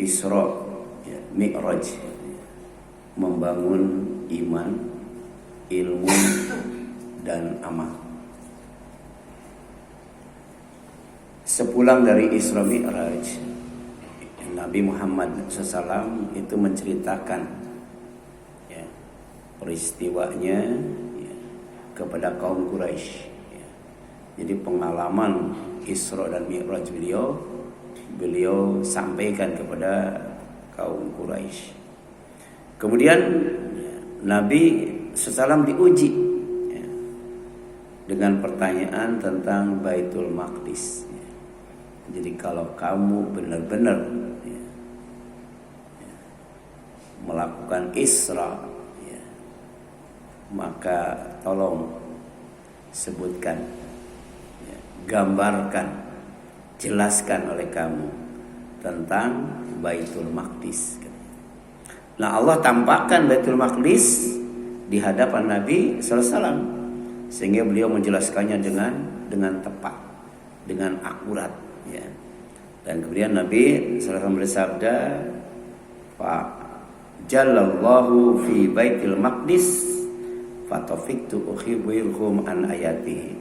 Isra, ya, Mi'raj, membangun iman, ilmu, dan amal. Sepulang dari Isra Mi'raj, Nabi Muhammad SAW itu menceritakan, ya, peristiwanya, ya, kepada kaum Quraisy. Ya. Jadi pengalaman Isra dan Mi'raj beliau sampaikan kepada kaum Quraisy. Kemudian, ya, Nabi SAW diuji, ya, dengan pertanyaan tentang Baitul Maqdis. Ya. Jadi kalau kamu benar-benar, ya, ya, melakukan Isra, ya, maka tolong sebutkan, ya, gambarkan, jelaskan oleh kamu tentang Baitul Maqdis. Nah, Allah tampakkan Baitul Maqdis di hadapan Nabi SAW, sehingga beliau menjelaskannya dengan tepat, dengan akurat, ya. Dan kemudian Nabi SAW bersabda, "Fa jallallahu fi Baitil Maqdis fatafiktu ukhibirhum an ayatihi."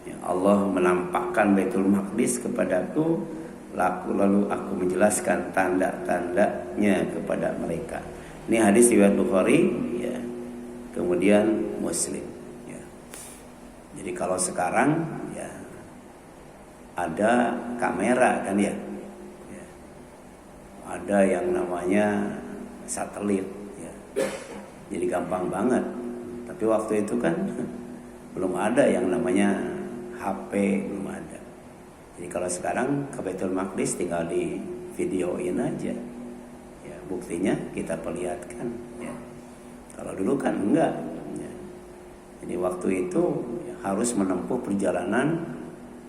Ya, Allah menampakkan Baitul Maqdis kepadaku, lalu aku menjelaskan tanda-tandanya kepada mereka. Ini hadis riwayat Bukhari, ya, kemudian Muslim, ya. Jadi kalau sekarang, ya, ada kamera kan, ya, ya. Ada yang namanya satelit, ya. Jadi gampang banget. Tapi waktu itu kan belum ada yang namanya HP, belum ada. Jadi kalau sekarang ke Baitul Maqdis tinggal di videoin aja, ya, buktinya kita perlihatkan, ya. Kalau dulu kan enggak, ya. Jadi waktu itu, ya, harus menempuh perjalanan,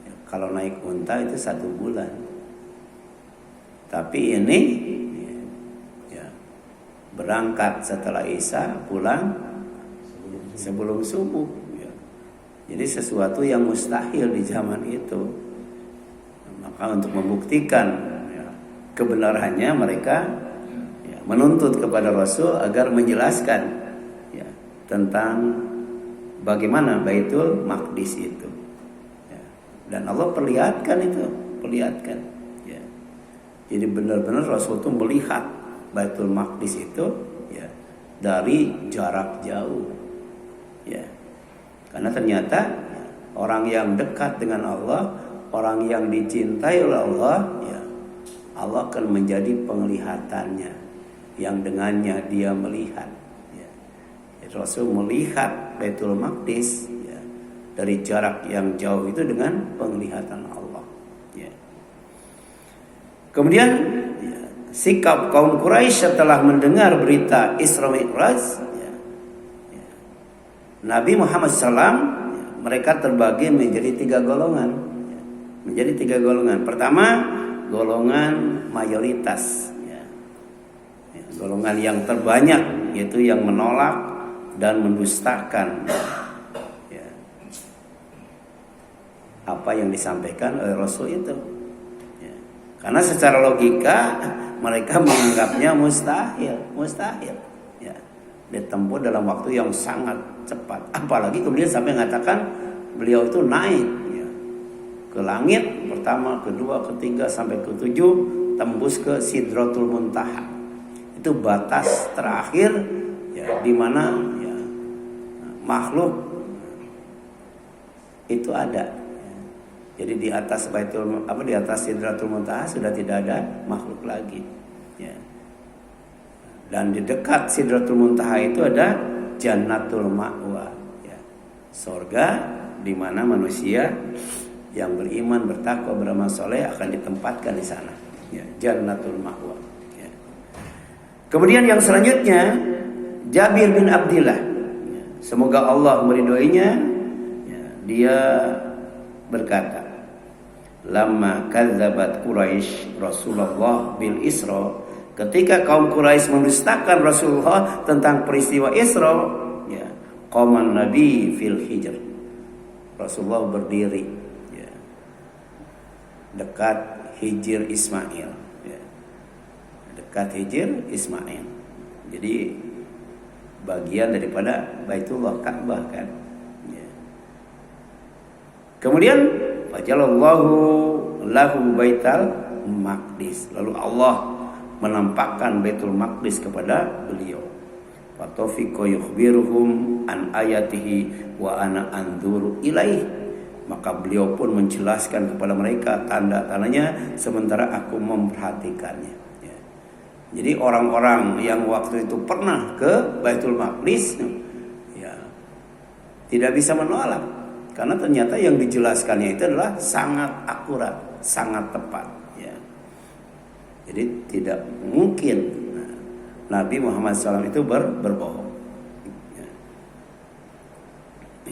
ya, kalau naik unta itu 1 bulan. Tapi ini, ya, berangkat setelah Isya, pulang sebelum subuh, ya. Jadi sesuatu yang mustahil di zaman itu. Maka untuk membuktikan, ya, kebenarannya, mereka, ya, menuntut kepada Rasul agar menjelaskan, ya, tentang bagaimana Baitul Maqdis itu, ya. Dan Allah perlihatkan itu, ya. Jadi benar-benar Rasul itu melihat Baitul Maqdis itu, ya, dari jarak jauh, ya. Karena ternyata, ya, orang yang dekat dengan Allah, orang yang dicintai oleh Allah, ya, Allah akan menjadi penglihatannya, yang dengannya dia melihat, ya. Rasul melihat Baitul Maqdis, ya, dari jarak yang jauh itu dengan penglihatan Allah, ya. Kemudian, ya, sikap kaum Quraisy setelah mendengar berita Isra Mi'raj, ya, ya, Nabi Muhammad SAW, ya, mereka terbagi menjadi 3 golongan. Menjadi 3 golongan. Pertama, golongan mayoritas, ya. Ya, golongan yang terbanyak, yaitu yang menolak dan mendustakan, ya, apa yang disampaikan oleh Rasul itu, ya. Karena secara logika mereka menganggapnya mustahil, ya, ditempuh dalam waktu yang sangat cepat. Apalagi kemudian sampai mengatakan beliau itu naik, ya, ke langit pertama, kedua, ketiga, sampai ke-7, tembus ke Sidratul Muntaha. Itu batas terakhir, ya, di mana, ya, makhluk itu ada. Jadi di atas di atas Sidratul Muntaha sudah tidak ada makhluk lagi, ya. Dan di dekat Sidratul Muntaha itu ada Jannatul Ma'wa, ya, surga di mana manusia yang beriman, bertakwa, beramal soleh akan ditempatkan di sana, ya, Jannatul Ma'wa, ya. Kemudian yang selanjutnya Jabir bin Abdillah, ya, semoga Allah meridhoinya, ya, dia berkata, "Lamma kadzabat Quraisy Rasulullah bil Isra," ketika kaum Quraisy mendustakan Rasulullah tentang peristiwa Isra, ya, qaman Nabi fil Hijr, Rasulullah berdiri, dekat Hijr Ismail, ya. kat hijir Ismail. Jadi bagian daripada Baitullah Ka'bah kan. Ya. Kemudian fajalallahu lahu baital maqdis. Lalu Allah menampakkan Baitul Maqdis kepada beliau. Fatafiqa yukhbiruhum an ayatihi wa ana anzuru ilaih. Maka beliau pun menjelaskan kepada mereka tanda-tandanya sementara aku memperhatikannya. Ya. Jadi orang-orang yang waktu itu pernah ke Baitul Maqdis, ya, tidak bisa menolak karena ternyata yang dijelaskannya itu adalah sangat akurat, sangat tepat. Ya. Jadi tidak mungkin Nabi Muhammad SAW itu berbohong. Ya.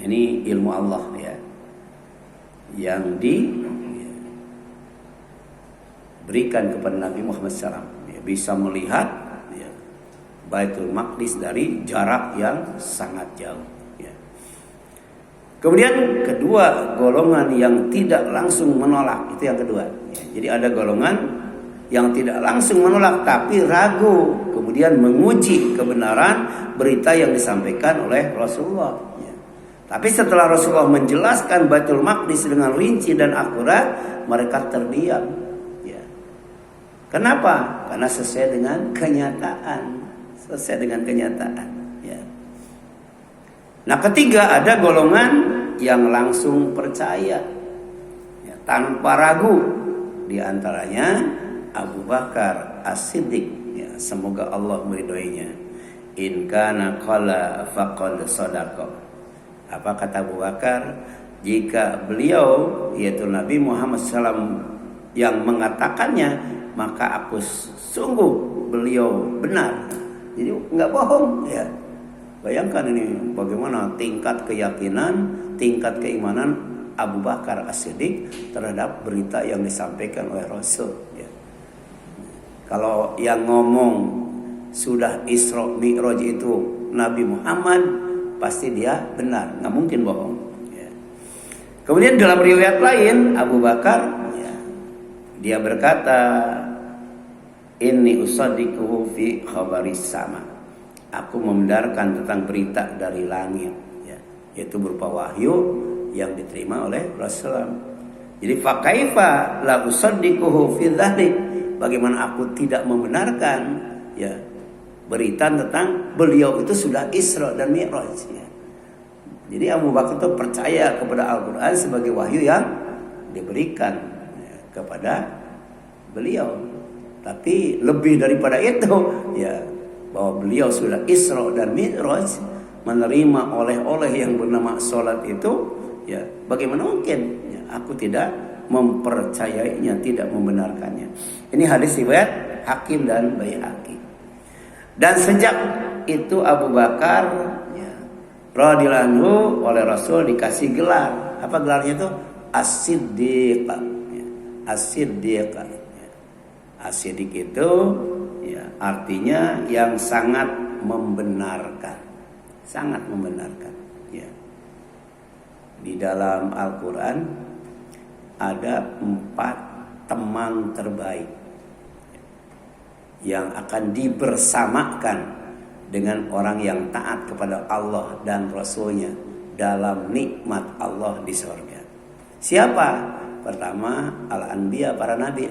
Ini ilmu Allah ya, yang diberikan kepada Nabi Muhammad SAW. Dia bisa melihat ya, Baitul Maqdis dari jarak yang sangat jauh. Ya. Kemudian kedua, golongan yang tidak langsung menolak, itu yang kedua. Ya. Jadi ada golongan yang tidak langsung menolak tapi ragu, kemudian menguji kebenaran berita yang disampaikan oleh Rasulullah. Ya. Tapi setelah Rasulullah menjelaskan Baitul Maqdis dengan rinci dan akurat, mereka terdiam. Ya. Kenapa? Karena sesuai dengan kenyataan. Sesuai dengan kenyataan. Ya. Nah, ketiga, ada golongan yang langsung percaya ya, tanpa ragu. Di antaranya Abu Bakar As-Siddiq, ya, semoga Allah meridhoinya. In kana qala faqad shadaqa. Apa kata Abu Bakar? Jika beliau, yaitu Nabi Muhammad SAW yang mengatakannya, maka aku sungguh beliau benar. Jadi nggak bohong ya. Bayangkan ini bagaimana tingkat keyakinan, tingkat keimanan Abu Bakar As-Siddiq terhadap berita yang disampaikan oleh Rasul. Ya. Kalau yang ngomong sudah Isra Mi'raj itu Nabi Muhammad, pasti dia benar, nggak mungkin bohong. Ya. Kemudian dalam riwayat lain Abu Bakar, ya, dia berkata, Inni usaddiquhu fi khabaris sama. Aku membenarkan tentang berita dari langit, ya, yaitu berupa wahyu yang diterima oleh Rasulullah. Jadi fakaifa la usaddiquhu fi dzalik? Bagaimana aku tidak membenarkan ya berita tentang beliau itu sudah Isra dan Mi'raj ya. Jadi Abu Bakar itu percaya kepada Al-Qur'an sebagai wahyu yang diberikan ya, kepada beliau. Tapi lebih daripada itu ya, bahwa beliau sudah Isra dan Mi'raj, menerima oleh-oleh yang bernama salat itu ya, bagaimana mungkin ya, aku tidak mempercayainya, tidak membenarkannya. Ini hadis riwayat Hakim dan Baihaqi. Dan sejak itu Abu Bakar ya, radhiyallahu anhu oleh Rasul dikasih gelar. Apa gelarnya itu? As-Siddiq. Ya, As-Siddiq. Ya. As-Siddiq itu ya, artinya yang sangat membenarkan. Sangat membenarkan. Ya. Di dalam Al-Quran ada 4 teman terbaik yang akan dibersamakan dengan orang yang taat kepada Allah dan Rasulnya dalam nikmat Allah di surga. Siapa? Pertama Al-Anbiya, para nabi.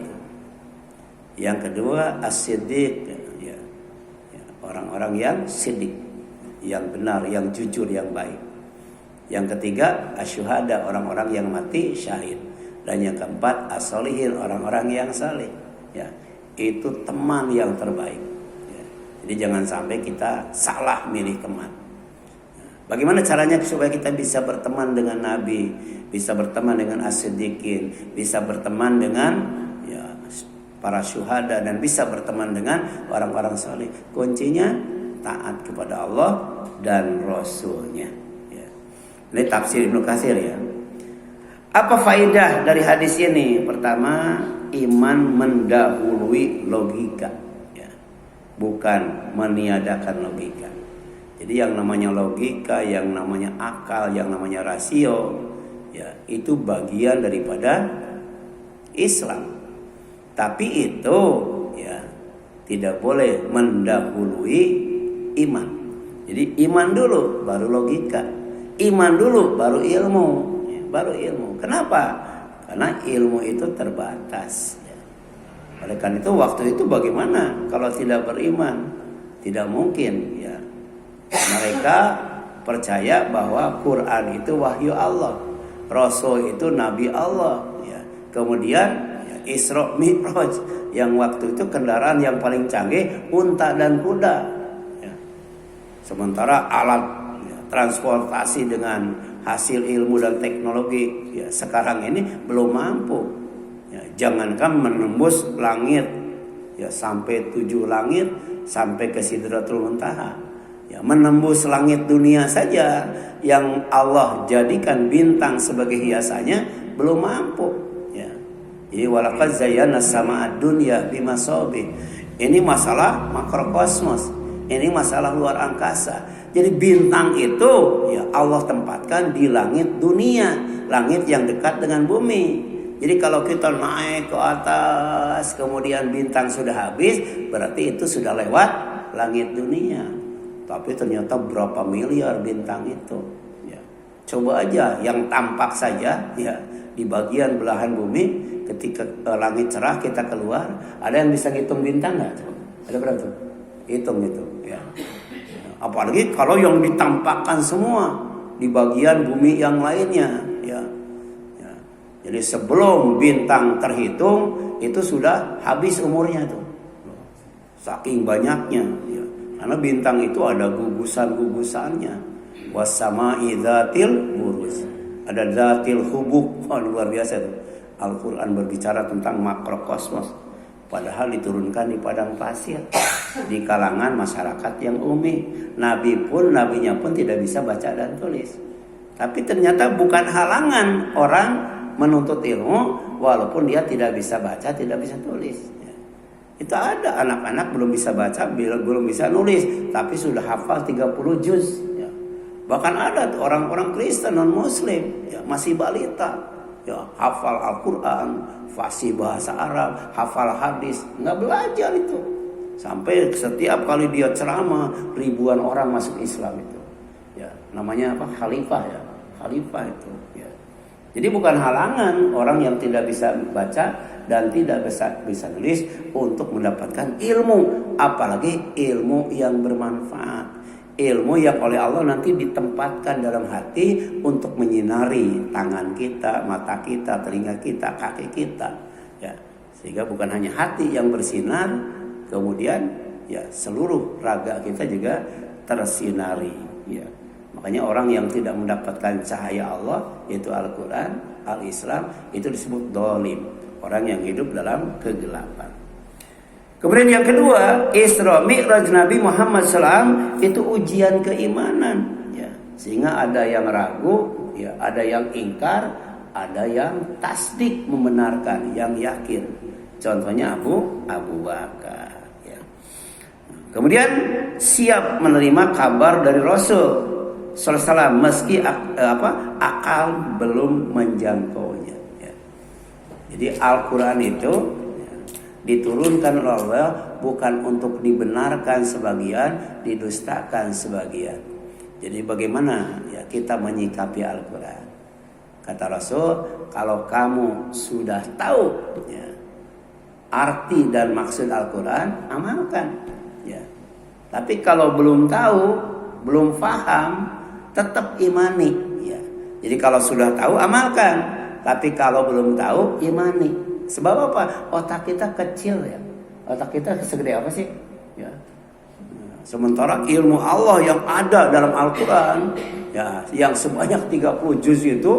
Yang kedua As-Siddiq, ya, orang-orang yang siddiq, yang benar, yang jujur, yang baik. Yang ketiga Asyuhada, orang-orang yang mati syahid. Dan yang keempat as-solihin, orang-orang yang saleh. Ya, itu teman yang terbaik. Ya, jadi jangan sampai kita salah milih teman. Bagaimana caranya supaya kita bisa berteman dengan Nabi, bisa berteman dengan as-siddiqin, bisa berteman dengan ya, para syuhada, dan bisa berteman dengan orang-orang saleh? Kuncinya taat kepada Allah dan Rasulnya. Ya. Ini tafsir Ibnu Katsir ya. Apa faedah dari hadis ini? Pertama, iman mendahului logika, ya, bukan meniadakan logika. Jadi yang namanya logika, yang namanya akal, yang namanya rasio, ya, itu bagian daripada Islam. Tapi itu ya tidak boleh mendahului iman. Jadi iman dulu baru logika, iman dulu baru ilmu, baru ilmu. Kenapa? Karena ilmu itu terbatas. Oleh karena itu waktu itu bagaimana kalau tidak beriman? Tidak mungkin ya. Mereka percaya bahwa Quran itu wahyu Allah, Rasul itu nabi Allah ya. Kemudian ya, Isra Mi'raj yang waktu itu kendaraan yang paling canggih unta dan kuda ya. Sementara alat ya, transportasi dengan hasil ilmu dan teknologi ya, sekarang ini belum mampu ya, jangankan menembus langit ya, sampai 7 langit, sampai ke Sidratul Muntaha ya, menembus langit dunia saja yang Allah jadikan bintang sebagai hiasannya belum mampu ya. Jadi walaqad zayyana sama'ad dunya bimasabih. Ini masalah makrokosmos, ini masalah luar angkasa. Jadi bintang itu ya Allah tempatkan di langit dunia, langit yang dekat dengan bumi. Jadi kalau kita naik ke atas kemudian bintang sudah habis, berarti itu sudah lewat langit dunia. Tapi ternyata berapa miliar bintang itu ya. Coba aja yang tampak saja ya, di bagian belahan bumi ketika langit cerah kita keluar, ada yang bisa ngitung bintang nggak? Ada berapa tuh? Hitung itu ya. Apalagi kalau yang ditampakkan semua di bagian bumi yang lainnya ya. Ya. Jadi sebelum bintang terhitung itu sudah habis umurnya tuh. Saking banyaknya ya. Karena bintang itu ada gugusan-gugusannya. Wassama'i dzatil buruz. Ada dzatil hubub. Oh, luar biasa tuh. Al-Qur'an berbicara tentang makrokosmos. Padahal diturunkan di padang pasir, di kalangan masyarakat yang umi. Nabinya pun tidak bisa baca dan tulis. Tapi ternyata bukan halangan orang menuntut ilmu walaupun dia tidak bisa baca, tidak bisa tulis. Itu ada anak-anak belum bisa baca, belum bisa nulis, tapi sudah hafal 30 juz. Bahkan ada orang-orang Kristen non Muslim, ya, masih balita, ya, hafal Al-Quran, fasih bahasa Arab, hafal hadis, nggak belajar itu. Sampai setiap kali dia ceramah ribuan orang masuk Islam itu. Ya, namanya apa? Khalifah ya, khalifah itu. Ya. Jadi bukan halangan orang yang tidak bisa baca dan tidak bisa nulis untuk mendapatkan ilmu, apalagi ilmu yang bermanfaat, ilmu yang oleh Allah nanti ditempatkan dalam hati untuk menyinari tangan kita, mata kita, telinga kita, kaki kita, ya. Sehingga bukan hanya hati yang bersinar, kemudian ya seluruh raga kita juga tersinari, ya. Makanya orang yang tidak mendapatkan cahaya Allah, yaitu Al-Quran, Al-Islam, itu disebut dolim, orang yang hidup dalam kegelapan. Kemudian yang kedua, Isra Mi'raj Nabi Muhammad SAW itu ujian keimanan, ya. Sehingga ada yang ragu, ya, ada yang ingkar, ada yang tasdik membenarkan, yang yakin. Contohnya Abu Bakar. Ya. Kemudian siap menerima kabar dari Rasul SAW meski akal belum menjangkaunya. Ya. Jadi Al-Quran itu diturunkan oleh Allah bukan untuk dibenarkan sebagian, didustakan sebagian. Jadi bagaimana ya kita menyikapi Al-Quran? Kata Rasul, kalau kamu sudah tahu ya, arti dan maksud Al-Quran, amalkan. Ya. Tapi kalau belum tahu, belum paham, tetap imani. Ya. Jadi kalau sudah tahu, amalkan. Tapi kalau belum tahu, imani. Sebab apa? Otak kita kecil ya. Otak kita segede apa sih? Ya. Sementara ilmu Allah yang ada dalam Al-Quran, ya, yang sebanyak 30 juz itu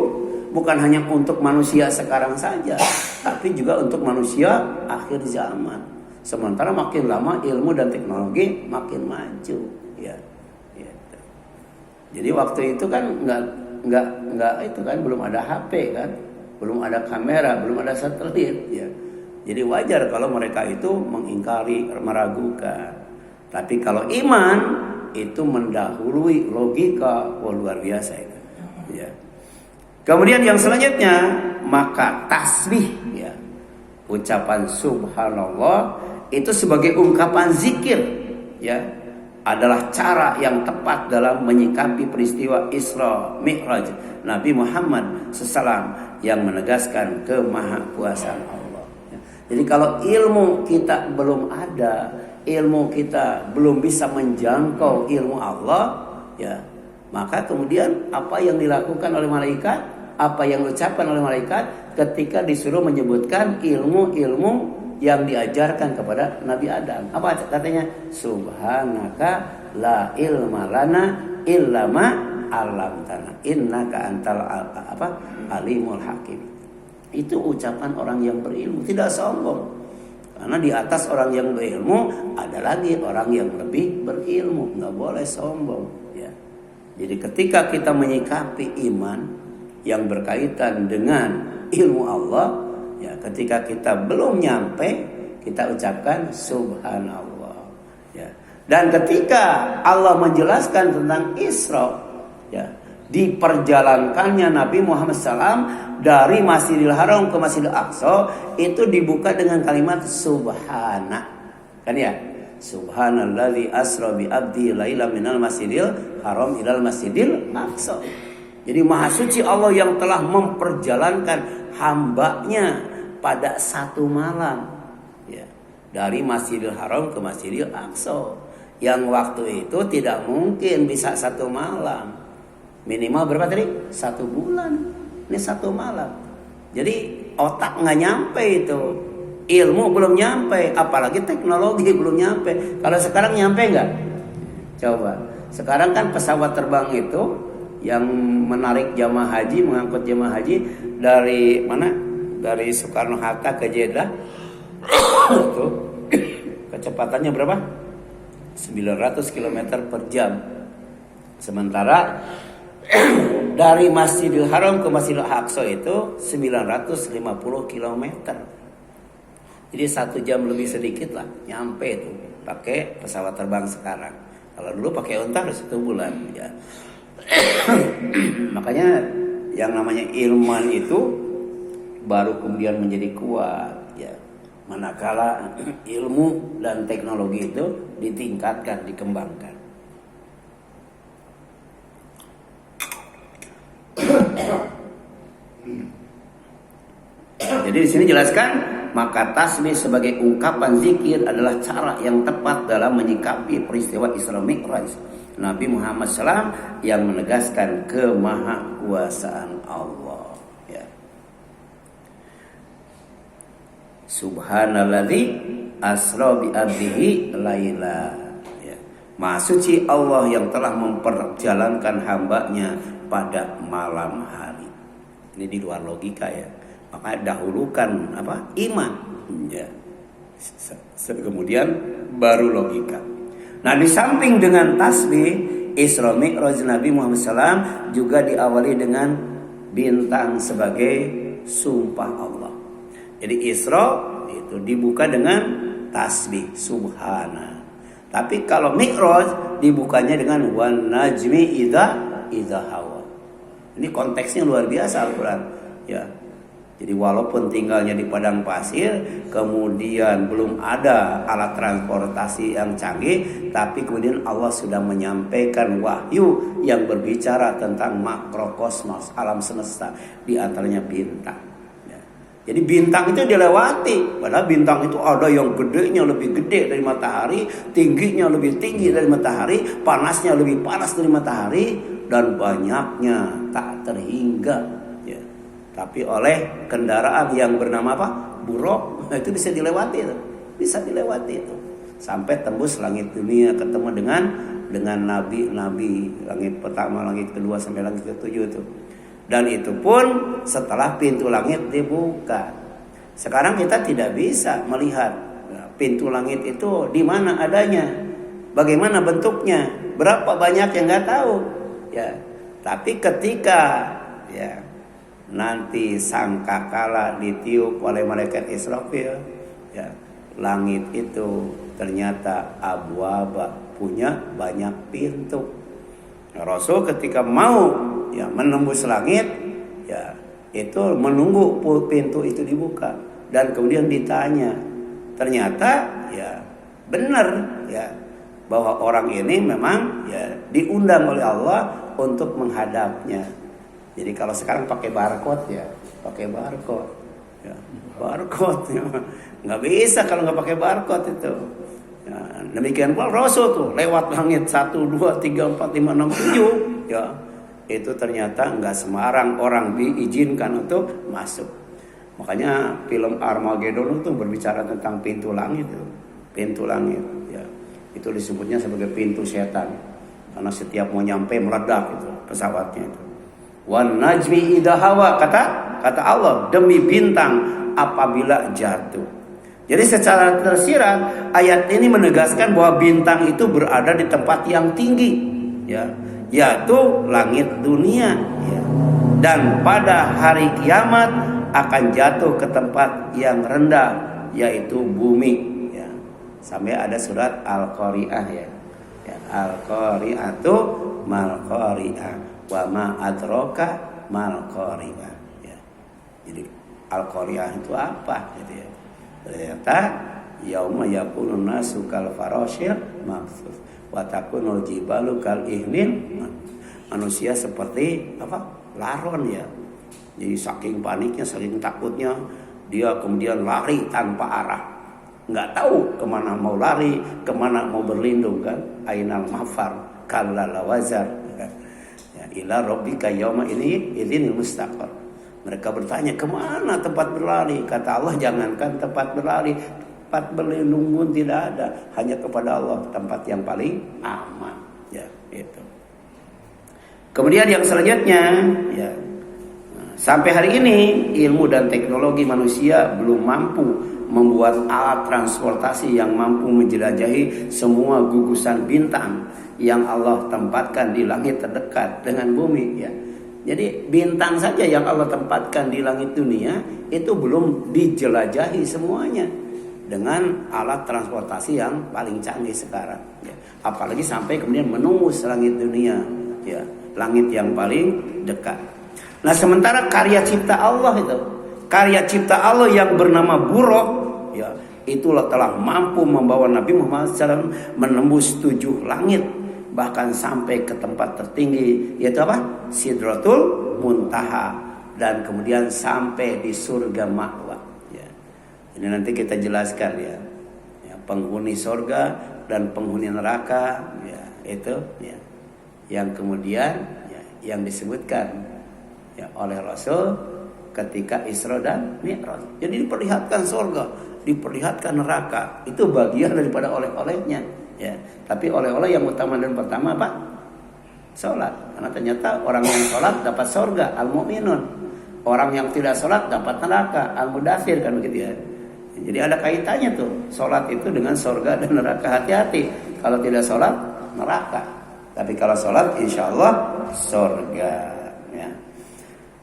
bukan hanya untuk manusia sekarang saja, tapi juga untuk manusia akhir zaman. Sementara makin lama ilmu dan teknologi makin maju. Ya. Ya. Jadi waktu itu kan nggak itu kan belum ada HP kan. Belum ada kamera, belum ada satelit ya. Jadi wajar kalau mereka itu mengingkari, meragukan. Tapi kalau iman itu mendahului logika, luar biasa itu. Ya. Kemudian yang selanjutnya maka tasbih ya. Ucapan subhanallah itu sebagai ungkapan zikir, ya, adalah cara yang tepat dalam menyikapi peristiwa Isra Mi'raj Nabi Muhammad SAW yang menegaskan kemahakuasaan Allah. Jadi kalau ilmu kita belum ada, ilmu kita belum bisa menjangkau ilmu Allah, ya, maka kemudian apa yang dilakukan oleh malaikat, apa yang diucapkan oleh malaikat ketika disuruh menyebutkan ilmu-ilmu yang diajarkan kepada Nabi Adam. Apa katanya? Subhanaka la ilma lana illa ma 'allamtana innaka antal alimul hakim. Itu ucapan orang yang berilmu, tidak sombong. Karena di atas orang yang berilmu ada lagi orang yang lebih berilmu, nggak boleh sombong, ya. Jadi ketika kita menyikapi iman yang berkaitan dengan ilmu Allah, ya, ketika kita belum nyampe, kita ucapkan subhanallah, ya. Dan ketika Allah menjelaskan tentang Isra, ya, diperjalankannya Nabi Muhammad SAW dari Masjidil Haram ke Masjidil Aqsa, itu dibuka dengan kalimat subhana, kan ya? Subhanalladzi asra bi abdi laila minal masjidil haram ilal masjidil aqsa. Jadi maha suci Allah yang telah memperjalankan hambanya pada satu malam, ya, dari Masjidil Haram ke Masjidil Aqsa, yang waktu itu tidak mungkin bisa satu malam. Minimal berapa tadi? 1 bulan. Ini 1 malam. Jadi otak nggak nyampe itu, ilmu belum nyampe, apalagi teknologi belum nyampe. Kalau sekarang nyampe nggak? Coba. Sekarang kan pesawat terbang itu yang menarik jamaah haji, mengangkut jamaah haji dari mana? Dari Soekarno Hatta ke Jeddah. Itu kecepatannya berapa? 900 km per jam. Sementara dari Masjidil Haram ke Masjidil Aqsa itu 950 km. Jadi 1 jam lebih sedikit lah nyampe itu pakai pesawat terbang sekarang. Kalau dulu pakai unta harus 1 bulan, ya. Makanya yang namanya ilmu itu baru kemudian menjadi kuat, ya, manakala ilmu dan teknologi itu ditingkatkan, dikembangkan. Jadi di sini jelaskan, maka tasbih sebagai ungkapan zikir adalah cara yang tepat dalam menyikapi peristiwa Isra Mi'raj Nabi Muhammad SAW yang menegaskan kemahakuasaan Allah, ya. Subhanalladzi asra bi abdihi laila, ya. Maha suci Allah yang telah memperjalankan hambanya pada malam hari. Ini di luar logika, ya. Maka dahulukan apa? Iman, ya. Kemudian baru logika. Nah, di samping dengan tasbih, Isra Mi'raj Nabi Muhammad SAW juga diawali dengan bintang sebagai sumpah Allah. Jadi Isra itu dibuka dengan tasbih subhana. Tapi kalau Mi'raj dibukanya dengan wan najmi idza hawa. Ini konteksnya luar biasa Al-Quran, ya. Jadi walaupun tinggalnya di padang pasir, kemudian belum ada alat transportasi yang canggih, tapi kemudian Allah sudah menyampaikan wahyu yang berbicara tentang makrokosmos, alam semesta, di antaranya bintang. Ya. Jadi bintang itu dilewati, padahal bintang itu ada yang gedenya lebih gede dari matahari, tingginya lebih tinggi dari matahari, panasnya lebih panas dari matahari, dan banyaknya tak terhingga. Tapi oleh kendaraan yang bernama apa? Buruk, itu bisa dilewati itu. Bisa dilewati itu. Sampai tembus langit dunia, ketemu dengan nabi-nabi, langit pertama, langit kedua sampai langit ketujuh itu. Dan itu pun setelah pintu langit dibuka. Sekarang kita tidak bisa melihat pintu langit itu di mana adanya, bagaimana bentuknya, berapa banyak yang nggak tahu, ya. Tapi ketika, ya, nanti sangkakala ditiup oleh malaikat Israfil, ya, langit itu ternyata abwaba, punya banyak pintu. Nah, Rasul ketika mau, ya, menembus langit, ya, itu menunggu pintu itu dibuka, dan kemudian ditanya, ternyata ya benar ya bahwa orang ini memang ya diundang oleh Allah untuk menghadapnya. Jadi kalau sekarang pakai barcode ya, pakai barcode ya, barcode ya. Nggak bisa kalau nggak pakai barcode itu. Ya, demikian pula Rasul tuh lewat langit 1, 2, 3, 4, 5, 6, 7 ya. Itu ternyata nggak sembarang orang diizinkan untuk masuk. Makanya film Armageddon itu berbicara tentang pintu langit itu. Pintu langit ya. Itu disebutnya sebagai pintu setan. Karena setiap mau nyampe meledak itu pesawatnya itu. Wan najmi idha hawa, kata Allah, demi bintang apabila jatuh. Jadi secara tersirat ayat ini menegaskan bahwa bintang itu berada di tempat yang tinggi ya, yaitu langit dunia ya. Dan pada hari kiamat akan jatuh ke tempat yang rendah, yaitu bumi ya. Sampai ada surat Al-Qari'ah ya. Al-Qari'atu mal-Qari'ah wa ma adraka mal-Qari'ah ya. Jadi Al-Qari'ah itu apa gitu ya. Ternyata yauma yakunun nasu kal farasyil mabthus wa takunul jibalu kal ihnil. Manusia seperti apa? Laron ya. Jadi saking paniknya, saking takutnya, dia kemudian lari tanpa arah. Nggak tahu kemana mau lari, kemana mau berlindung kan. Ainal mafar kalla lawazar ya, ila rabbika yauma idzinil mustaqar. Mereka bertanya kemana tempat berlari. Kata Allah jangankan tempat berlari, tempat berlindung pun tidak ada. Hanya kepada Allah tempat yang paling aman ya, itu. Kemudian yang selanjutnya ya, sampai hari ini ilmu dan teknologi manusia belum mampu membuat alat transportasi yang mampu menjelajahi semua gugusan bintang yang Allah tempatkan di langit terdekat dengan bumi ya. Jadi bintang saja yang Allah tempatkan di langit dunia itu belum dijelajahi semuanya dengan alat transportasi yang paling canggih sekarang ya. Apalagi sampai kemudian menembus langit dunia ya, langit yang paling dekat. Nah sementara karya cipta Allah itu, karya cipta Allah yang bernama Buraq ya, itulah telah mampu membawa Nabi Muhammad SAW menembus 7 langit, bahkan sampai ke tempat tertinggi yaitu apa? Sidratul Muntaha, dan kemudian sampai di surga ma'wa ya. Ini nanti kita jelaskan ya, ya penghuni surga dan penghuni neraka ya, itu ya yang kemudian ya, yang disebutkan ya oleh Rasul ketika Isra dan Mi'raj. Jadi diperlihatkan surga, diperlihatkan neraka, itu bagian daripada oleh-olehnya ya. Tapi oleh-oleh yang utama dan pertama apa? Salat. Karena ternyata orang yang salat dapat surga, al-mu'minun. Orang yang tidak salat dapat neraka, al-mudaththir, kan begitu ya. Jadi ada kaitannya tuh salat itu dengan surga dan neraka. Hati-hati kalau tidak salat neraka. Tapi kalau salat insyaallah surga ya.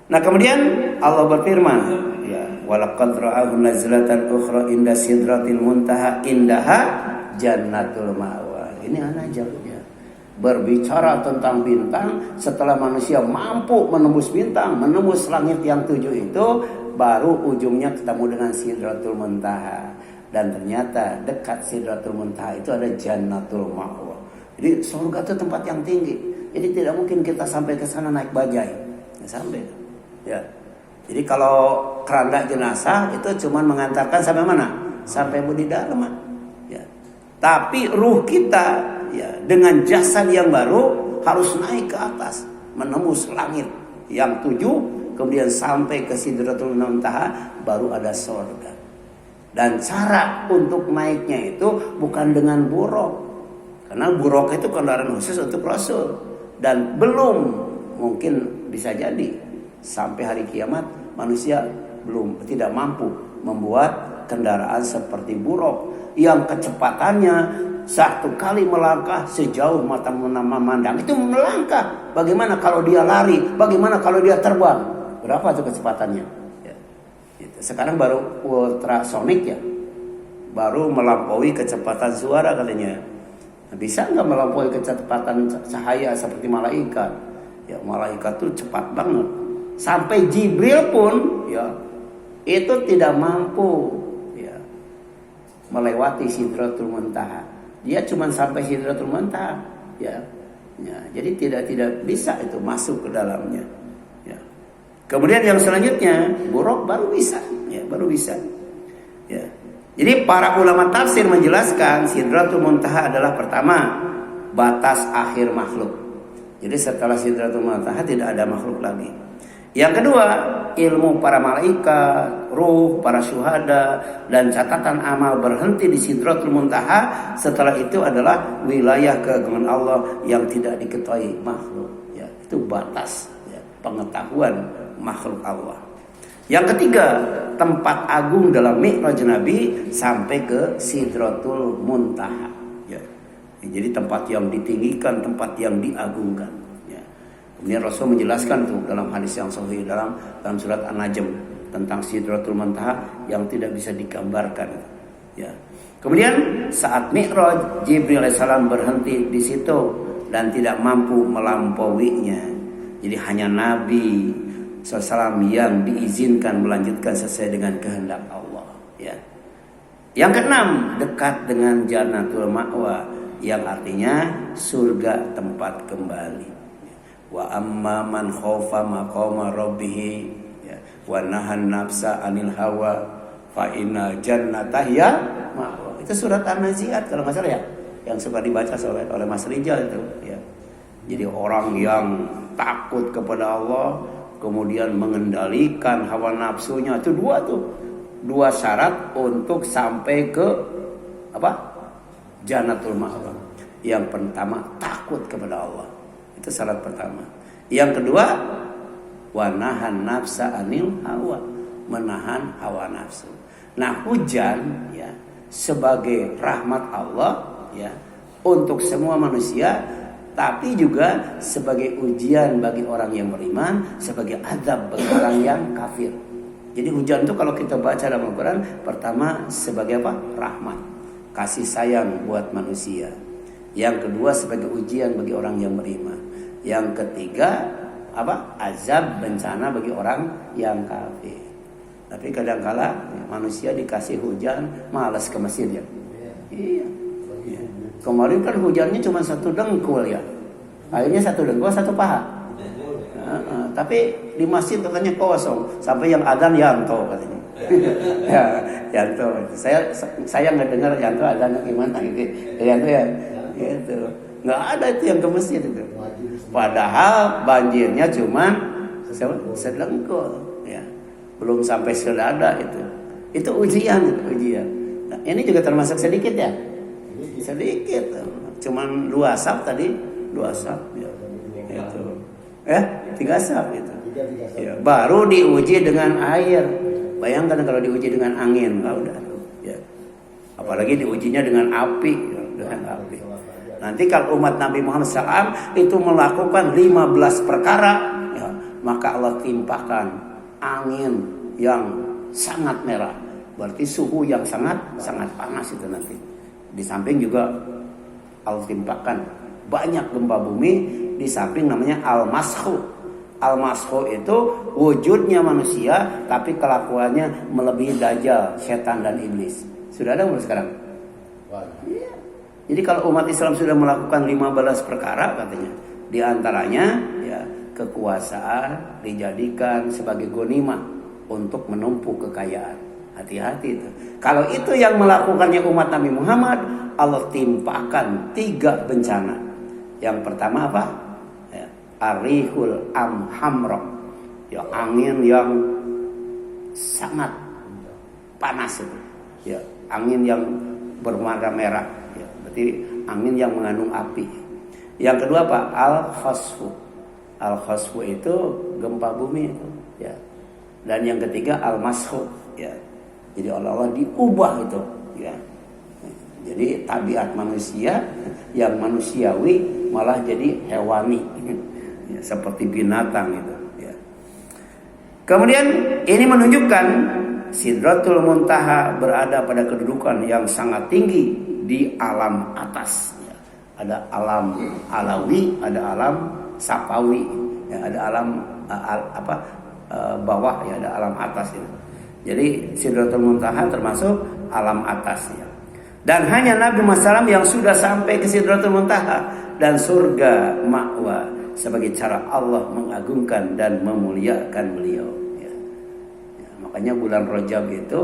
Nah kemudian Allah berfirman ya, walaqad ra'ahu nazlatan ukhra inda sidratil muntaha indaha jannatul ma'wa. Ini anajalnya berbicara tentang bintang. Setelah manusia mampu menembus bintang, menembus langit yang 7 itu, baru ujungnya ketemu dengan sidratul muntaha. Dan ternyata dekat sidratul muntaha itu ada jannatul ma'wa. Jadi surga itu tempat yang tinggi. Jadi tidak mungkin kita sampai ke sana naik bajai. Nggak sampai. Ya. Jadi kalau keranda jenazah itu cuma mengantarkan sampai mana? Sampai di dalam. Ya. Tapi ruh kita ya dengan jasad yang baru harus naik ke atas, menembus langit yang 7, kemudian sampai ke Sidratul Muntaha, baru ada surga. Dan cara untuk naiknya itu bukan dengan buraq. Karena buraq itu kendaraan khusus untuk Rasul. Dan belum, mungkin bisa jadi sampai hari kiamat manusia tidak mampu membuat kendaraan seperti buraq yang kecepatannya satu kali melangkah sejauh mata memandang. Itu melangkah. Bagaimana kalau dia lari? Bagaimana kalau dia terbang? Berapa itu kecepatannya? Ya. Sekarang baru ultrasonic ya, baru melampaui kecepatan suara katanya. Bisa nggak melampaui kecepatan cahaya seperti malaikat? Ya malaikat tuh cepat banget. Sampai Jibril pun ya itu tidak mampu ya melewati Sidratul Muntaha. Dia cuma sampai Sidratul Muntaha, ya. Ya, jadi tidak bisa itu masuk ke dalamnya. Ya. Kemudian yang selanjutnya buruk baru bisa, ya, baru bisa. Ya. Jadi para ulama tafsir menjelaskan Sidratul Muntaha adalah pertama batas akhir makhluk. Jadi setelah Sidratul Muntaha tidak ada makhluk lagi. Yang kedua, ilmu para malaikat, ruh, para syuhada, dan catatan amal berhenti di Sidratul Muntaha. Setelah itu adalah wilayah keagungan Allah yang tidak diketahui makhluk. Ya, itu batas, ya, pengetahuan makhluk Allah. Yang ketiga, tempat agung dalam Mi'raj Nabi sampai ke Sidratul Muntaha. Ya. Jadi tempat yang ditinggikan, tempat yang diagungkan. Kemudian Rasul menjelaskan tuh dalam hadis yang sahih dalam surat An-Najm tentang Sidratul Muntaha yang tidak bisa digambarkan. Ya. Kemudian saat Mi'raj, Jibril alaihissalam berhenti di situ dan tidak mampu melampauinya. Jadi hanya Nabi SAW yang diizinkan melanjutkan sesuai dengan kehendak Allah. Ya. Yang keenam, dekat dengan Jannatul Ma'wa yang artinya surga tempat kembali. Wa amma man khaufa maqama rabbih ya wa nahan nafsa anil hawa fa inna jannata hiya ma'wa. Itu surat An-Nazi'at kalau enggak salah ya, yang suka dibaca oleh Mas Rijal itu ya. Jadi orang yang takut kepada Allah kemudian mengendalikan hawa nafsunya, itu dua syarat untuk sampai ke apa? Jannatul Ma'wa. Yang pertama takut kepada Allah. Itu syarat pertama. Yang kedua, wanahan nafsa anil hawa, menahan hawa nafsu. Nah, hujan ya sebagai rahmat Allah ya untuk semua manusia, tapi juga sebagai ujian bagi orang yang beriman, sebagai azab bagi orang yang kafir. Jadi hujan itu kalau kita baca dalam Al-Quran, pertama sebagai apa? Rahmat, kasih sayang buat manusia. Yang kedua sebagai ujian bagi orang yang beriman. Yang ketiga apa? Azab, bencana bagi orang yang kafir. Tapi kadang-kala manusia dikasih hujan malas ke masjid ya. Iya. Ya. Kemarin kan hujannya cuma 1 dengkul ya. Akhirnya 1 dengkul 1 paha. Tapi di masjid katanya kosong sampai yang adzan Yanto katanya. Ya, Yanto. Saya nggak dengar Yanto adzan gimana gitu. Yanto ya. Gitu. Nggak ada itu yang ke masjid itu. Padahal banjirnya cuma sedengkul, ya, belum sampai sedada itu. Itu ujian. Nah, ini juga termasuk sedikit ya, sedikit. Cuman 2 sap tadi, 2 sap, ya. Itu, 3 sap itu. Ya, baru diuji dengan air. Bayangkan kalau diuji dengan angin, udah, ya. Apalagi diujinya dengan api, ya, dengan api. Nanti kalau umat Nabi Muhammad SAW itu melakukan 15 perkara, ya, maka Allah timpakan angin yang sangat merah. Berarti suhu yang sangat panas itu nanti. Di samping juga Allah timpakan banyak gempa bumi. Di samping namanya al-mashu. Al-mashu itu wujudnya manusia, tapi kelakuannya melebihi dajjal, setan dan iblis. Sudah ada belum sekarang? Iya. Jadi kalau umat Islam sudah melakukan 15 perkara katanya, di antaranya ya kekuasaan dijadikan sebagai ghanimah untuk menumpuk kekayaan. Hati-hati itu. Kalau itu yang melakukannya umat Nabi Muhammad, Allah timpakan 3 bencana. Yang pertama apa? Ya, Arihul Amhamra. Ya, angin yang sangat panas itu. Ya, angin yang berwarna merah. Berarti angin yang mengandung api. Yang kedua apa? Al-khasfu. Al-khasfu itu gempa bumi itu, ya. Dan yang ketiga al-mashu, ya. Jadi Allah diubah itu, ya. Jadi tabiat manusia yang manusiawi malah jadi hewani, ya, seperti binatang itu, ya. Kemudian ini menunjukkan Sidratul Muntaha berada pada kedudukan yang sangat tinggi di alam atas, ya. Ada alam alawi, ada alam sapawi, ya, ada alam bawah, ya, ada alam atas, ya. Jadi Sidratul Muntaha termasuk alam atas, ya. Dan hanya Nabi Muhammad SAW yang sudah sampai ke Sidratul Muntaha dan surga ma'wa sebagai cara Allah mengagungkan dan memuliakan beliau. Ya. Ya, makanya bulan Rajab itu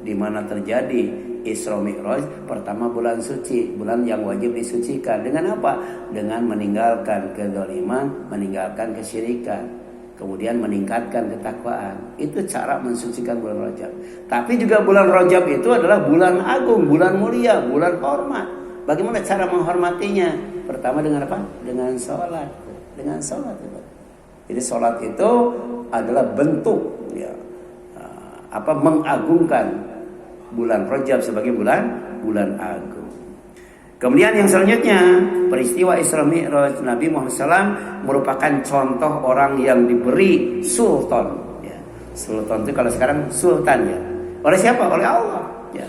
di mana terjadi Isra Mi'raj, pertama bulan suci, bulan yang wajib disucikan. Dengan apa? Dengan meninggalkan kezaliman, meninggalkan kesyirikan, kemudian meningkatkan ketakwaan. Itu cara mensucikan bulan Rajab. Tapi juga bulan Rajab itu adalah bulan agung, bulan mulia, bulan hormat. Bagaimana cara menghormatinya? Pertama dengan apa? Dengan sholat. Dengan sholat. Jadi sholat itu adalah bentuk ya, mengagungkan bulan Rajab sebagai bulan agung. Kemudian yang selanjutnya, peristiwa Isra Mi'raj Nabi Muhammad SAW merupakan contoh orang yang diberi sultan. Ya. Sultan itu kalau sekarang sultan ya. Oleh siapa? Oleh Allah. Ya.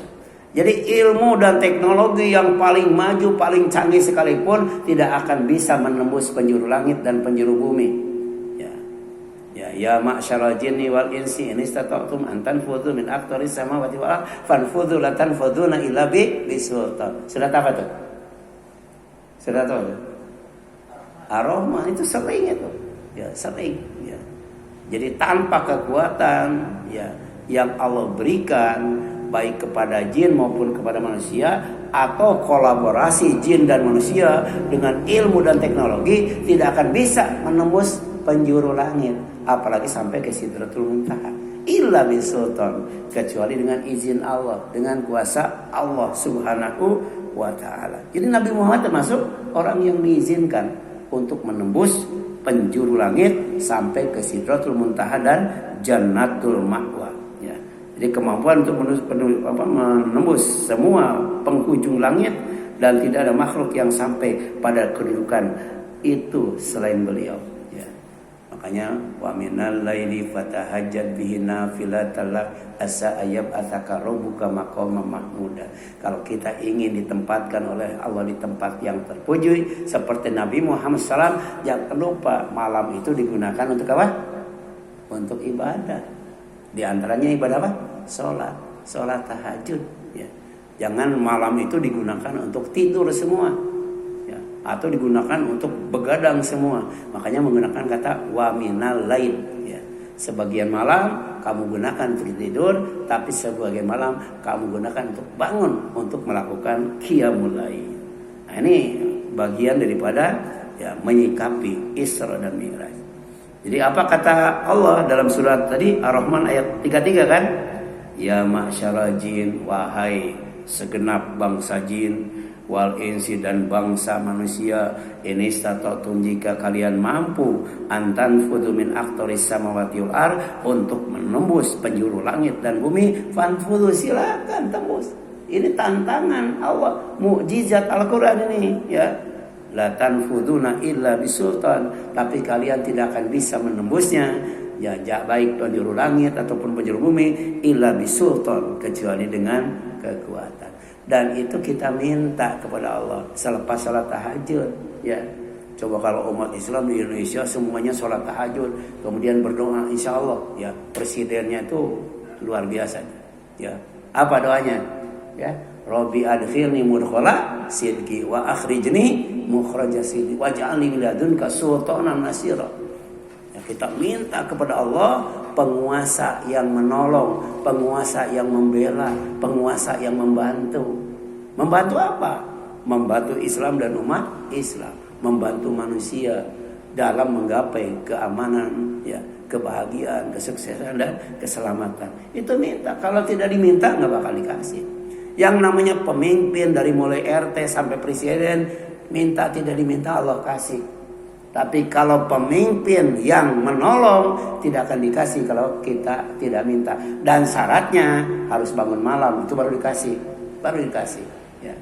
Jadi ilmu dan teknologi yang paling maju, paling canggih sekalipun tidak akan bisa menembus penjuru langit dan penjuru bumi. Ya ma'syaral jinni wal insi in istata'tum an tanfudhu min aqtaris samawati wal ardh fanfudhu la tanfudhuna illa bisultan. Sudah apa tuh? Sudah tahu? Ar-Rahman itu sering itu. Ya, sering ya. Jadi tanpa kekuatan ya yang Allah berikan baik kepada jin maupun kepada manusia atau kolaborasi jin dan manusia dengan ilmu dan teknologi tidak akan bisa menembus penjuru langit, apalagi sampai ke Sidratul Muntaha. Illa bisultan, kecuali dengan izin Allah, dengan kuasa Allah Subhanahu wa ta'ala. Jadi Nabi Muhammad termasuk orang yang diizinkan untuk menembus penjuru langit sampai ke Sidratul Muntaha dan Jannatul Ma'wa. Ya. Jadi kemampuan untuk menembus semua penghujung langit dan tidak ada makhluk yang sampai pada kedudukan itu selain beliau. Makanya wa minal laili fatahajjat bihi nafilatan lak asa ayyab ataka rabbuka maqaman mahmuda. Kalau kita ingin ditempatkan oleh Allah di tempat yang terpuji seperti Nabi Muhammad SAW, jangan lupa malam itu digunakan untuk apa? Untuk ibadah. Di antaranya ibadah apa? Salat tahajud ya. Jangan malam itu digunakan untuk tidur semua. Atau digunakan untuk begadang semua. Makanya menggunakan kata wa minal lail ya. Sebagian malam kamu gunakan untuk tidur, tapi sebagian malam kamu gunakan untuk bangun untuk melakukan qiyamul lail. Nah, ini bagian daripada ya menyikapi Isra dan Mi'raj. Jadi apa kata Allah dalam surat tadi Ar-Rahman ayat 33 kan? Ya ma'syara jin, wahai segenap bangsa jin, wal insi dan bangsa manusia, ini istata'tum jika kalian mampu antan fudu min aqtaris samawati wal ardh untuk menembus penjuru langit dan bumi, fanfudu, silakan tembus. Ini tantangan Allah, mukjizat Al-Qur'an ini ya. La tanfuduna illa bisultan, tapi kalian tidak akan bisa menembusnya ya, baik penjuru langit ataupun penjuru bumi illa bisultan, kecuali dengan kekuatan. Dan itu kita minta kepada Allah selepas salat tahajud ya. Coba kalau umat Islam di Indonesia semuanya salat tahajud kemudian berdoa, insya Allah ya presidennya itu luar biasa ya. Apa doanya ya? Rabbi adkhilni mudkhala sidqi wa akhrijni mukhraja sidqi waj'alni min ladunka sultanan nasira. Ya, kita minta kepada Allah penguasa yang menolong, penguasa yang membela, penguasa yang membantu. Membantu apa? Membantu Islam dan umat Islam, membantu manusia dalam menggapai keamanan, ya, kebahagiaan, kesuksesan dan keselamatan. Itu minta. Kalau tidak diminta nggak bakal dikasih. Yang namanya pemimpin dari mulai RT sampai presiden, minta tidak diminta Allah kasih. Tapi kalau pemimpin yang menolong tidak akan dikasih kalau kita tidak minta. Dan syaratnya harus bangun malam, itu baru dikasih. Baru dikasih. Ya.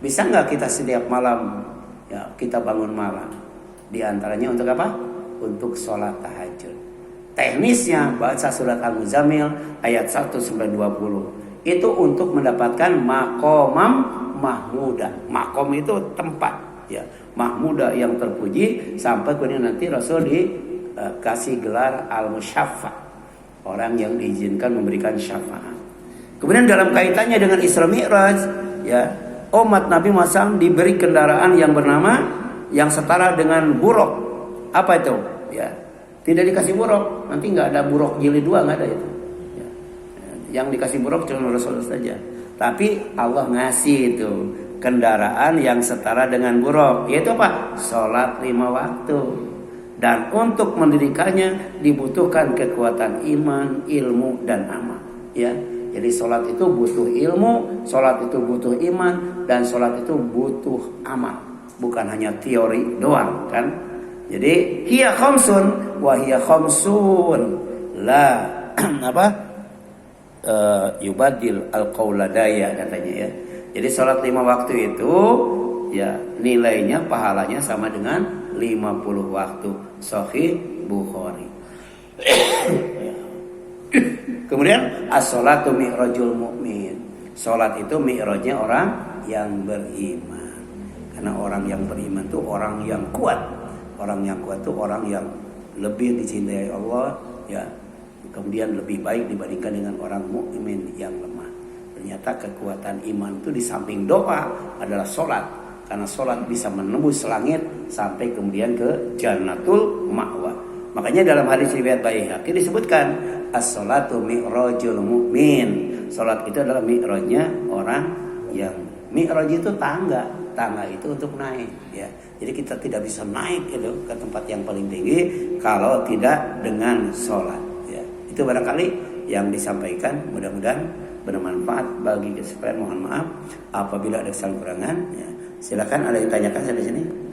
Bisa nggak kita setiap malam ya kita bangun malam? Di antaranya untuk apa? Untuk sholat tahajud. Teknisnya baca surat Al-Muzammil ayat 1 sampai 20. Itu untuk mendapatkan maqamam mahmuda. Maqam itu tempat ya, mahmuda yang terpuji, sampai kemudian nanti Rasul dikasih gelar al-musyaffa, orang yang diizinkan memberikan syafaat. Kemudian dalam kaitannya dengan Isra Mi'raj ya, umat Nabi Muhammad diberi kendaraan yang bernama yang setara dengan buruk. Apa itu? Ya, tidak dikasih buruk, nanti nggak ada buruk jilid 2, nggak ada itu. Ya. Yang dikasih buruk cuma Rasul saja. Tapi Allah ngasih itu kendaraan yang setara dengan buruk, yaitu apa? Sholat 5 waktu. Dan untuk mendirikannya dibutuhkan kekuatan iman, ilmu, dan amal. Ya, jadi sholat itu butuh ilmu, sholat itu butuh iman, dan sholat itu butuh amal. Bukan hanya teori doang, kan? Jadi hiya khamsun wa hiya khamsun la yubadil al-qauladaya katanya ya. Jadi sholat 5 waktu itu ya nilainya pahalanya sama dengan 50 waktu. Sahih Bukhari. Kemudian as-sholatu mi'rajul mu'min. Sholat itu mi'rajnya orang yang beriman. Karena orang yang beriman itu orang yang kuat. Orang yang kuat itu orang yang lebih dicintai Allah ya. Kemudian lebih baik dibandingkan dengan orang mukmin yang lemah. Ternyata kekuatan iman itu di samping doa adalah sholat. Karena sholat bisa menembus langit sampai kemudian ke Jannatul Ma'wa. Makanya dalam hadis riwayat Baihaqi disebutkan as-sholatu mi'rajul mu'min. Sholat itu adalah mi'rajnya orang yang mi'raj itu tangga. Tangga itu untuk naik ya. Jadi kita tidak bisa naik itu ke tempat yang paling tinggi kalau tidak dengan sholat ya. Itu barangkali yang disampaikan, mudah-mudahan bermanfaat bagi kita. Mohon maaf apabila ada kesalahan kurangan ya. Silakan ada yang tanyakan saya di sini.